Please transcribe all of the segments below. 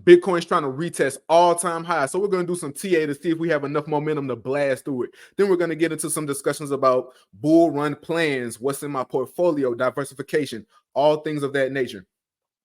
Bitcoin's trying to retest all-time highs. So we're going to do some TA to see if we have enough momentum to blast through it. Then we're going to get into some discussions about bull run plans, what's in my portfolio, diversification, all things of that nature.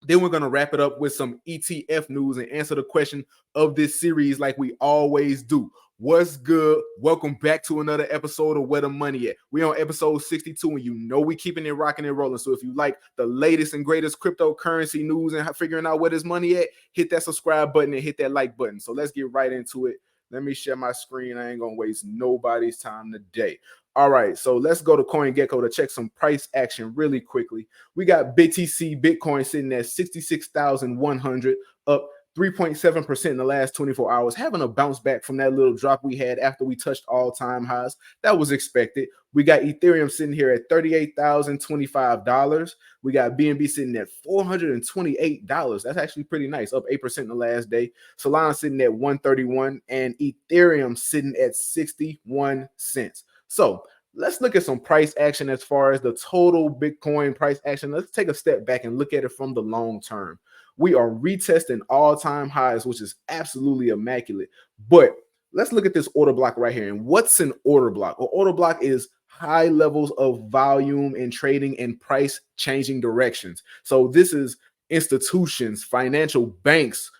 Then we're going to wrap it up with some ETF news and answer the question of this series like we always do. What's good? Welcome back to another episode of Where the Money At. We're on episode 62, and you know we keeping it rocking and rolling. So if you like the latest and greatest cryptocurrency news and figuring out where this money at, hit that subscribe button and hit that like button. So let's get right into it. Let me share my screen. I ain't going to waste nobody's time today. All right, so let's go to CoinGecko to check some price action really quickly. We got BTC Bitcoin sitting at 66,100, up 3.7% in the last 24 hours, having a bounce back from that little drop we had after we touched all-time highs. That was expected. We got Ethereum sitting here at $38,025. We got BNB sitting at $428. That's actually pretty nice, up 8% in the last day. Solana sitting at $131, and Ethereum sitting at 61 cents. So let's look at some price action as far as the total Bitcoin price action. Let's take a step back and look at it from the long term. We are retesting all-time highs, which is absolutely immaculate. But let's look at this order block right here. And what's an order block? An order block is high levels of volume in trading and price changing directions. So this is institutions, financial banks,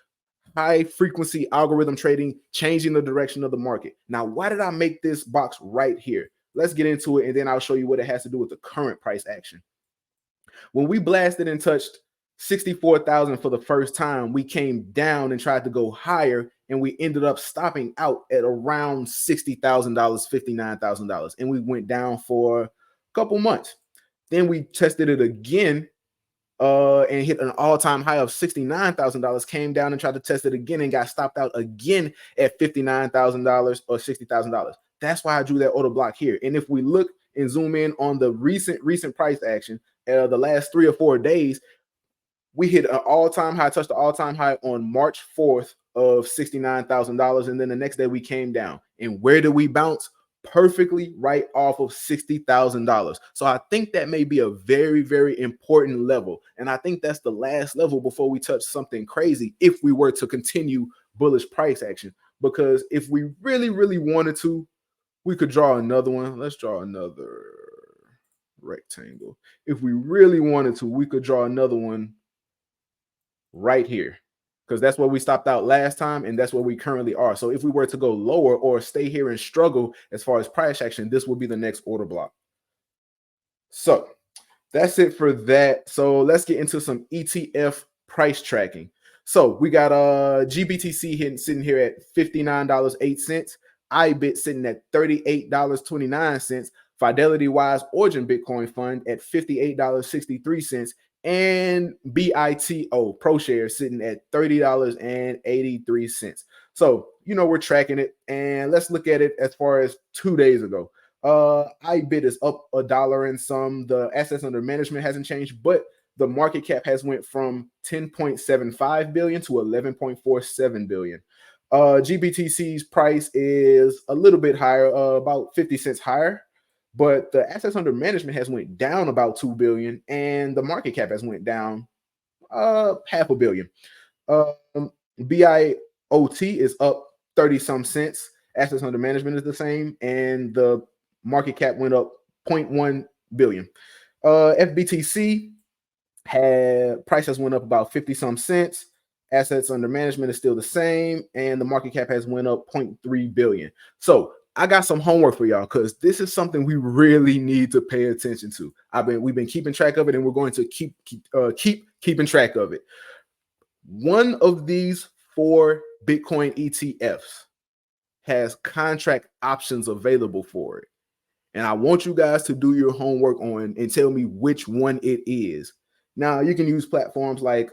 high frequency algorithm trading, changing the direction of the market. Now, why did I make this box right here? Let's get into it, and then I'll show you what it has to do with the current price action. When we blasted and touched 64,000 for the first time, we came down and tried to go higher, and we ended up stopping out at around $60,000, $59,000, and we went down for a couple months. Then we tested it again and hit an all-time high of $69,000, came down and tried to test it again and got stopped out again at $59,000 or $60,000. That's why I drew that order block here. And if we look and zoom in on the recent price action, the last 3 or 4 days, we hit an all-time high, touched the all-time high on March 4th of $69,000. And then the next day we came down. And where did we bounce? Perfectly right off of $60,000. So I think that may be a very, very important level. And I think that's the last level before we touch something crazy if we were to continue bullish price action. Because if we really, really wanted to, we could draw another one. Let's draw another rectangle. If we really wanted to, we could draw another one right here, because that's where we stopped out last time, and that's where we currently are. So if we were to go lower or stay here and struggle as far as price action, this will be the next order block. So that's it for that. So let's get into some ETF price tracking. So we got GBTC sitting here at $59.08, IBIT sitting at $38.29, Fidelity Wise Origin Bitcoin Fund at $58.63, and BITO ProShares sitting at $30.83. So, you know, we're tracking it, and let's look at it as far as 2 days ago. IBIT is up $1 and some. The assets under management hasn't changed, but the market cap has went from 10.75 billion to 11.47 billion. GBTC's price is a little bit higher, about 50 cents higher. But the assets under management has went down about 2 billion, and the market cap has went down half a billion. BIOT is up 30 some cents. Assets under management is the same, and the market cap went up 0.1 billion. FBTC price has went up about 50 some cents. Assets under management is still the same, and the market cap has went up 0.3 billion. So I got some homework for y'all, because this is something we really need to pay attention to. We've been keeping track of it, and we're going to keep keeping track of it. One of these 4 Bitcoin ETFs has contract options available for it, and I want you guys to do your homework on and tell me which one it is. Now, you can use platforms like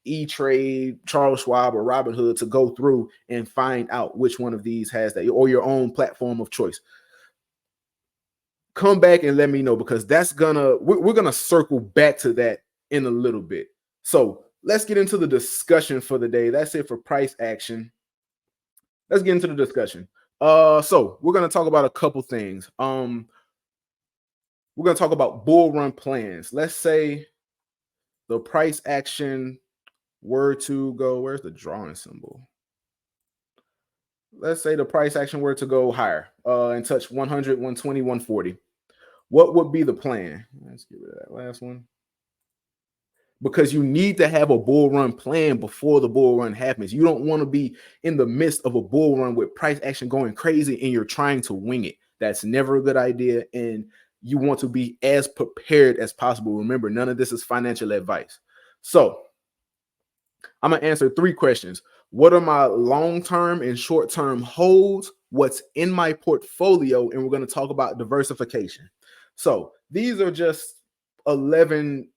E-Trade, Charles Schwab, or Robinhood to go through and find out which one of these has that, or your own platform of choice. Come back and let me know, because we're gonna circle back to that in a little bit. So let's get into the discussion for the day. That's it for price action. Let's get into the discussion. So we're gonna talk about a couple things. We're gonna talk about bull run plans. Let's say the price action were to go, where's the drawing symbol? Let's say the price action were to go higher and touch 100, 120, 140. What would be the plan? Let's get rid of that last one. Because you need to have a bull run plan before the bull run happens. You don't want to be in the midst of a bull run with price action going crazy and you're trying to wing it. That's never a good idea. And you want to be as prepared as possible. Remember, none of this is financial advice. So I'm going to answer 3 questions. What are my long-term and short-term holds? What's in my portfolio? And we're going to talk about diversification. So these are just 11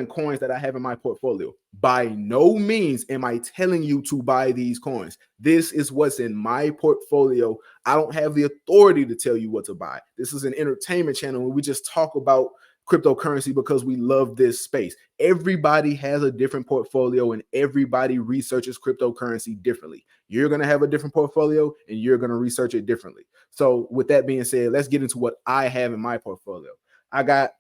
coins that I have in my portfolio. By no means am I telling you to buy these coins. This is what's in my portfolio. I don't have the authority to tell you what to buy. This is an entertainment channel where we just talk about cryptocurrency because we love this space. Everybody has a different portfolio and everybody researches cryptocurrency differently. You're going to have a different portfolio and you're going to research it differently. So with that being said, let's get into what I have in my portfolio. I got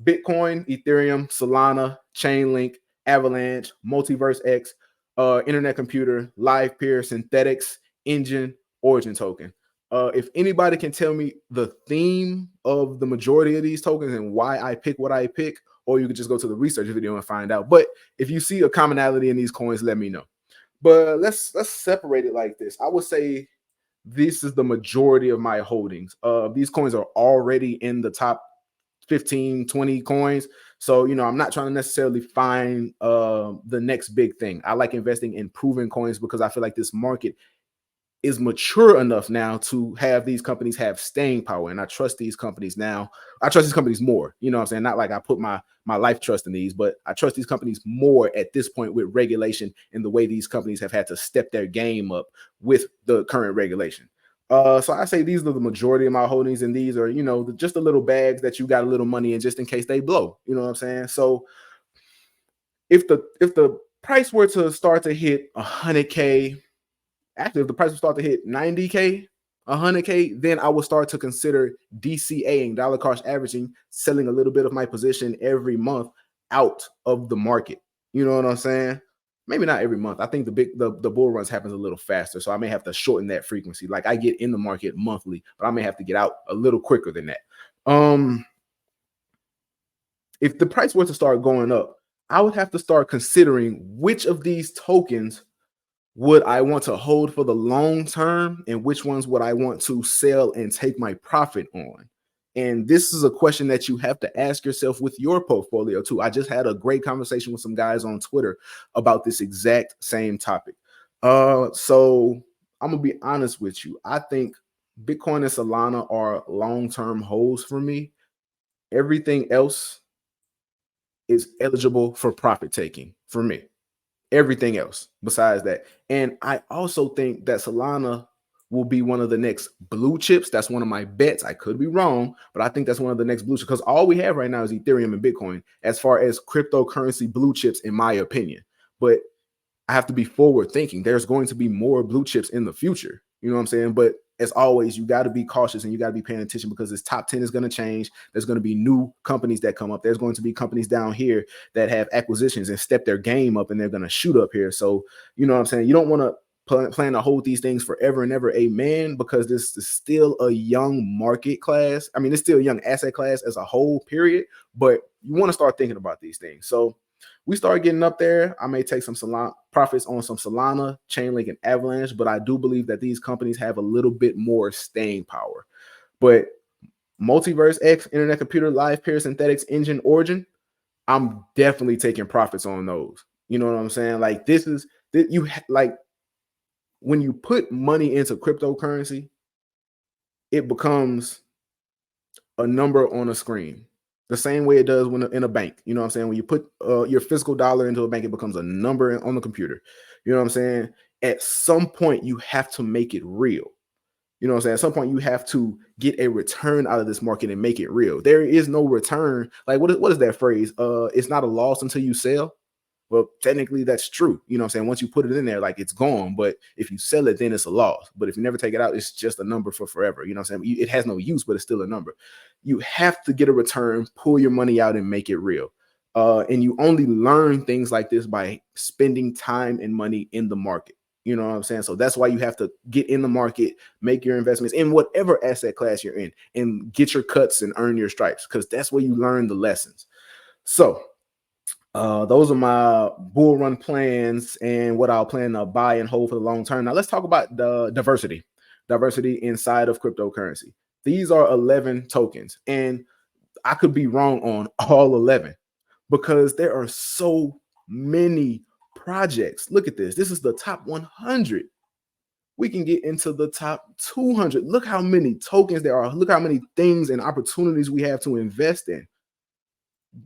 Bitcoin, Ethereum, Solana, Chainlink, Avalanche, Multiverse X, Internet Computer, Live Peer, Synthetics, Engine, Origin Token. If anybody can tell me the theme of the majority of these tokens and why I pick what I pick, or you could just go to the research video and find out. But if you see a commonality in these coins, let me know. But let's separate it like this. I would say this is the majority of my holdings. These coins are already in the top 15, 20 coins. So, I'm not trying to necessarily find the next big thing. I like investing in proven coins because I feel like this market is mature enough now to have these companies have staying power. And I trust these companies now. I trust these companies more, you know what I'm saying? Not like I put my life trust in these, but I trust these companies more at this point with regulation and the way these companies have had to step their game up with the current regulation. So I say these are the majority of my holdings, and these are, just the little bags that you got a little money in just in case they blow. You know what I'm saying? So if the price were to start to hit 100K, actually, if the price would start to hit 90K, 100K, then I would start to consider DCAing, dollar cost averaging, selling a little bit of my position every month out of the market. You know what I'm saying? Maybe not every month. I think the bull runs happens a little faster, so I may have to shorten that frequency. Like I get in the market monthly, but I may have to get out a little quicker than that. If the price were to start going up, I would have to start considering which of these tokens would I want to hold for the long term and which ones would I want to sell and take my profit on. And this is a question that you have to ask yourself with your portfolio too. I just had a great conversation with some guys on Twitter about this exact same topic. So I'm gonna be honest with you. I think Bitcoin and Solana are long-term holds for me. Everything else is eligible for profit taking for me. Everything else besides that. And I also think that Solana will be one of the next blue chips. That's one of my bets. I could be wrong, but I think that's one of the next blue chips because all we have right now is Ethereum and Bitcoin as far as cryptocurrency blue chips, in my opinion. But I have to be forward thinking. There's going to be more blue chips in the future. You know what I'm saying? But as always, you got to be cautious and you got to be paying attention because this top 10 is going to change. There's going to be new companies that come up. There's going to be companies down here that have acquisitions and step their game up and they're going to shoot up here. So, you know what I'm saying? You don't want to plan to hold these things forever and ever, amen, because this is still a young market class. I mean, it's still a young asset class as a whole, period. But you want to start thinking about these things. So we start getting up there. I may take some profits on some Solana, Chainlink, and Avalanche, but I do believe that these companies have a little bit more staying power. But Multiverse X, Internet Computer, Live Peer, Synthetics, Engine, Origin, I'm definitely taking profits on those. You know what I'm saying? Like when you put money into cryptocurrency, it becomes a number on a screen. The same way it does when in a bank. You know what I'm saying? When you put your physical dollar into a bank, it becomes a number on the computer. You know what I'm saying? At some point, you have to make it real. You know what I'm saying? At some point, you have to get a return out of this market and make it real. There is no return. Like, what is that phrase? It's not a loss until you sell. Well, technically that's true. You know what I'm saying? Once you put it in there, like it's gone. But if you sell it, then it's a loss. But if you never take it out, it's just a number for forever. You know what I'm saying? It has no use, but it's still a number. You have to get a return, pull your money out and make it real. And you only learn things like this by spending time and money in the market. You know what I'm saying? So that's why you have to get in the market, make your investments in whatever asset class you're in, and get your cuts and earn your stripes, because that's where you learn the lessons. So those are my bull run plans and what I'll plan to buy and hold for the long term. Now let's talk about the diversity inside of cryptocurrency. These are 11 tokens, and I could be wrong on all 11 because there are so many projects. Look at this. This is the top 100. We can get into the top 200. Look how many tokens there are. Look how many things and opportunities we have to invest in.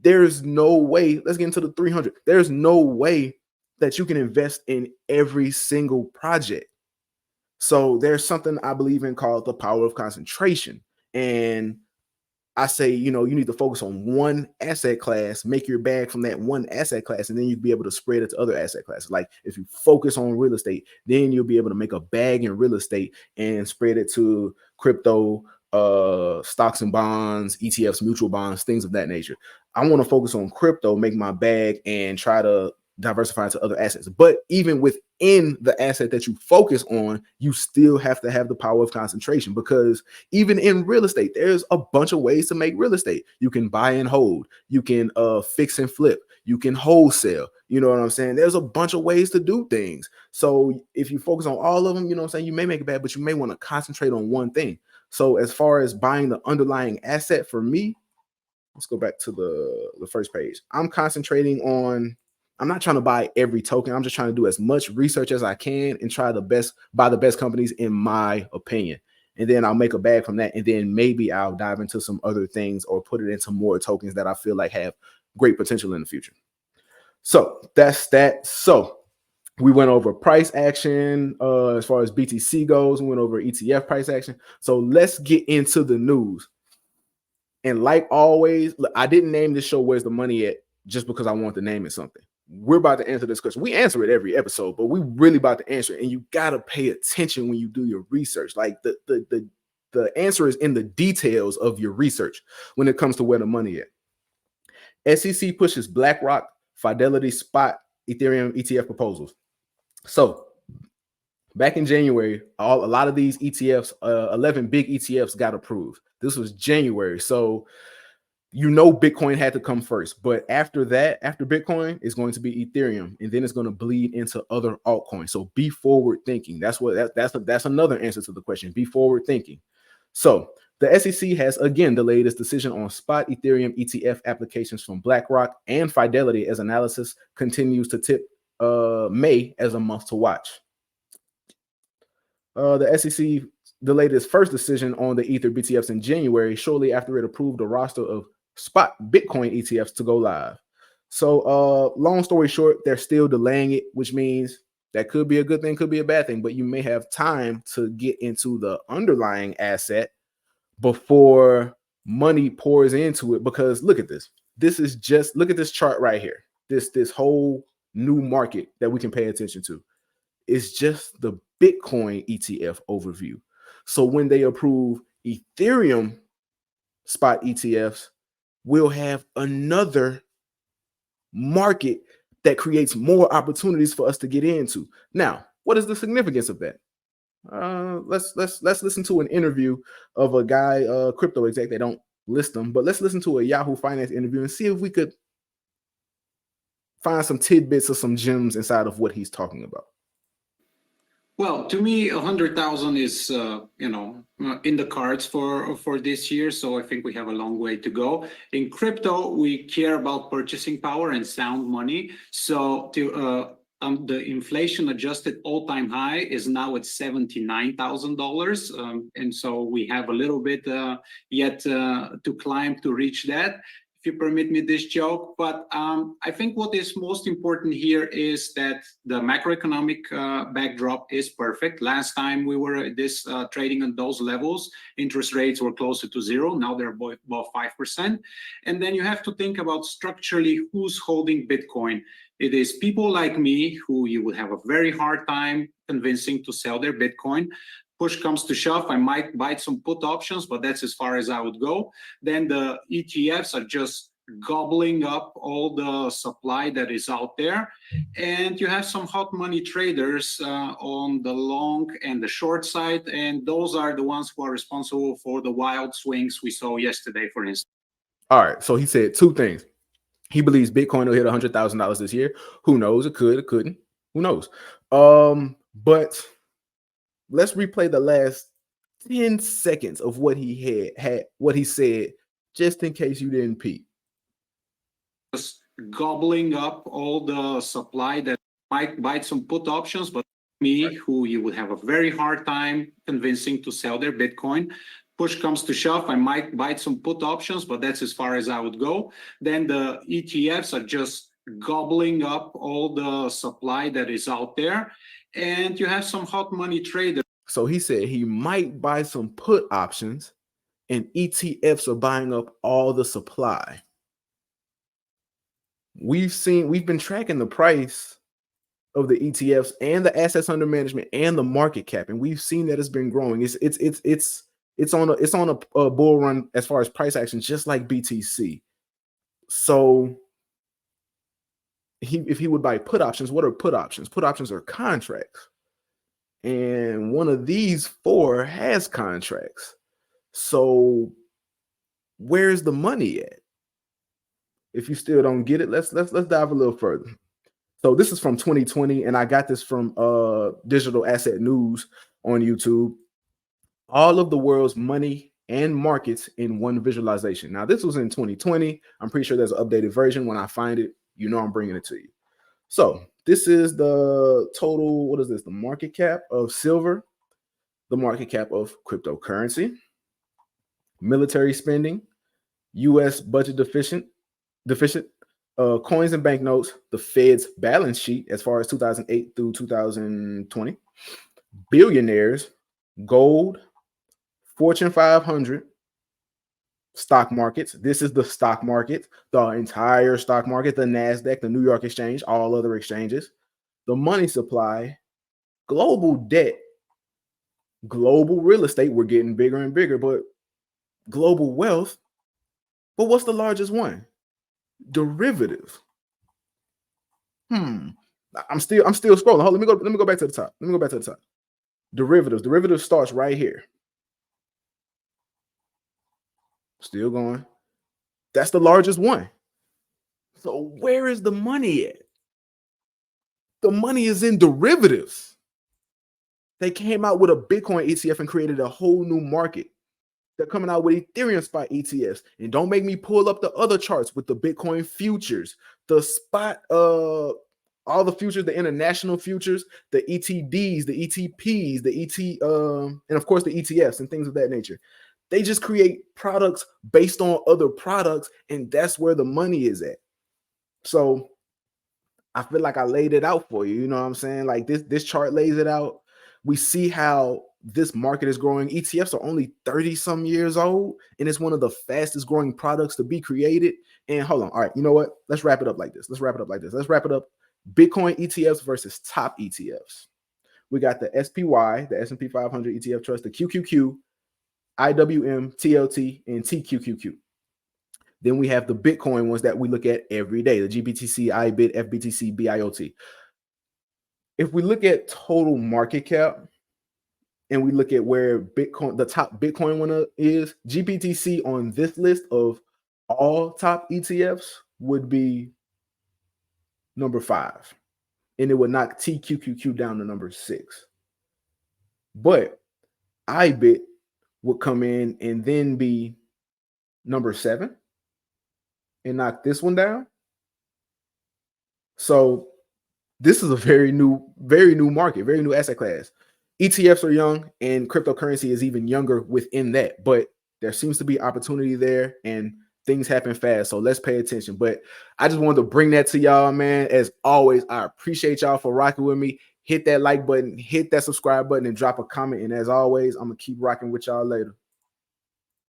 There's no way. Let's get into the 300. There's no way that you can invest in every single project. So there's something I believe in called the power of concentration. And I say, you need to focus on one asset class, make your bag from that one asset class, and then you'll be able to spread it to other asset classes. Like if you focus on real estate, then you'll be able to make a bag in real estate and spread it to crypto, stocks and bonds, ETFs, mutual bonds, things of that nature. I want to focus on crypto, make my bag, and try to diversify into other assets. But even within the asset that you focus on, you still have to have the power of concentration, because even in real estate, there's a bunch of ways to make real estate. You can buy and hold, you can fix and flip, you can wholesale. You know what I'm saying? There's a bunch of ways to do things. So if you focus on all of them, you know what I'm saying, you may make it bad, but you may want to concentrate on one thing. So as far as buying the underlying asset, for me, let's go back to the first page. I'm concentrating on, I'm not trying to buy every token. I'm just trying to do as much research as I can and try buy the best companies in my opinion. And then I'll make a bag from that. And then maybe I'll dive into some other things or put it into more tokens that I feel like have great potential in the future. So that's that. So we went over price action as far as BTC goes. We went over ETF price action. So let's get into the news. And like always, look, I didn't name this show Where's the Money At just because I want to name it something. We're about to answer this question. We answer it every episode, but we really about to answer it. And you got to pay attention when you do your research. Like the answer is in the details of your research when it comes to where the money at. SEC pushes BlackRock, Fidelity, spot Ethereum ETF proposals. So back in January, a lot of these ETFs, 11 big ETFs got approved. This was January. So Bitcoin had to come first, but after that, after Bitcoin, is going to be Ethereum, and then it's going to bleed into other altcoins. So be forward thinking. That's another answer to the question. Be forward thinking. So the SEC has again delayed its decision on spot Ethereum ETF applications from BlackRock and Fidelity as analysis continues to tip May as a month to watch. The SEC delayed its first decision on the Ether BTFs in January, shortly after it approved a roster of spot Bitcoin ETFs to go live. So long story short, they're still delaying it, which means that could be a good thing, could be a bad thing, but you may have time to get into the underlying asset before money pours into it. Because look at this. Look at this chart right here. This whole new market that we can pay attention to. It's just the Bitcoin ETF overview. So when they approve Ethereum spot ETFs, we'll have another market that creates more opportunities for us to get into. Now, what is the significance of that? Let's listen to an interview of a guy, crypto exec. They don't list them, but let's listen to a Yahoo Finance interview and see if we could find some tidbits or some gems inside of what he's talking about. Well, to me, 100,000 is, in the cards for this year. So I think we have a long way to go. In crypto, we care about purchasing power and sound money. So the inflation-adjusted all-time high is now at $79,000, and so we have a little bit yet to climb to reach that, if you permit me this joke. But I think what is most important here is that the macroeconomic backdrop is perfect. Last time we were trading at those levels, interest rates were closer to zero. Now they're above 5%. And then you have to think about structurally who's holding Bitcoin. It is people like me who you would have a very hard time convincing to sell their Bitcoin. Push comes to shove, I might buy some put options, but that's as far as I would go. Then the ETFs are just gobbling up all the supply that is out there. And you have some hot money traders on the long and the short side. And those are the ones who are responsible for the wild swings we saw yesterday, for instance. All right. So he said two things. He believes Bitcoin will hit $100,000 this year. Who knows? It could, it couldn't. Who knows? But let's replay the last 10 seconds of what he had what he said, just in case you didn't peep. Just gobbling up all the supply that might buy some put options, but me, who you would have a very hard time convincing to sell their Bitcoin. Push comes to shove, I might buy some put options, but that's as far as I would go. Then the ETFs are just gobbling up all the supply that is out there. And you have some hot money traders. So he said he might buy some put options, and ETFs are buying up all the supply. We've been tracking the price of the ETFs and the assets under management and the market cap, and we've seen that it's been growing. It's on a bull run as far as price action, just like BTC. So if he would buy put options, what are put options? Put options are contracts, and one of these four has contracts. So where's the money at? If you still don't get it, let's dive a little further. So this is from 2020, and I got this from Digital Asset News on YouTube. All of the world's money and markets in one visualization. Now, this was in 2020. I'm pretty sure there's an updated version. When I find it, you know I'm bringing it to you. So this is the total, what is this? The market cap of silver, the market cap of cryptocurrency, military spending, U.S. budget deficient, coins and banknotes, the Fed's balance sheet as far as 2008 through 2020, billionaires, gold, Fortune 500, stock markets. This is the stock market, the entire stock market, the NASDAQ, the New York Exchange, all other exchanges, the money supply, global debt, global real estate. We're getting bigger and bigger, but global wealth. But what's the largest one? Derivatives. I'm still scrolling. Hold, let me go back to the top. Derivatives starts right here. Still going. That's the largest one. So where is the money at? The money is in derivatives. They came out with a Bitcoin ETF and created a whole new market. They're coming out with Ethereum spot ETFs. And don't make me pull up the other charts with the Bitcoin futures, the spot, all the futures, the international futures, the ETDs, the ETPs, and of course the ETFs and things of that nature. They just create products based on other products, and that's where the money is at. So I feel like I laid it out for you. You know what I'm saying? Like this chart lays it out. We see how this market is growing. ETFs are only 30 some years old, and it's one of the fastest growing products to be created. And hold on. All right. You know what? Let's wrap it up like this. Let's wrap it up. Bitcoin ETFs versus top ETFs. We got the SPY, the S&P 500 ETF Trust, the QQQ, IWM, TLT, and TQQQ. Then we have the Bitcoin ones that we look at every day, the GBTC, IBIT, FBTC, BIOT. If we look at total market cap and we look at where Bitcoin, the top Bitcoin one is, GBTC on this list of all top ETFs would be number 5. And it would knock TQQQ down to number 6. But IBIT would come in and then be number 7 and knock this one down. So this is a very new market, very new asset class. ETFs are young and cryptocurrency is even younger within that, but there seems to be opportunity there and things happen fast. So let's pay attention. But I just wanted to bring that to y'all, man. As always, I appreciate y'all for rocking with me. Hit that like button, hit that subscribe button, and drop a comment. And as always, I'm going to keep rocking with y'all later.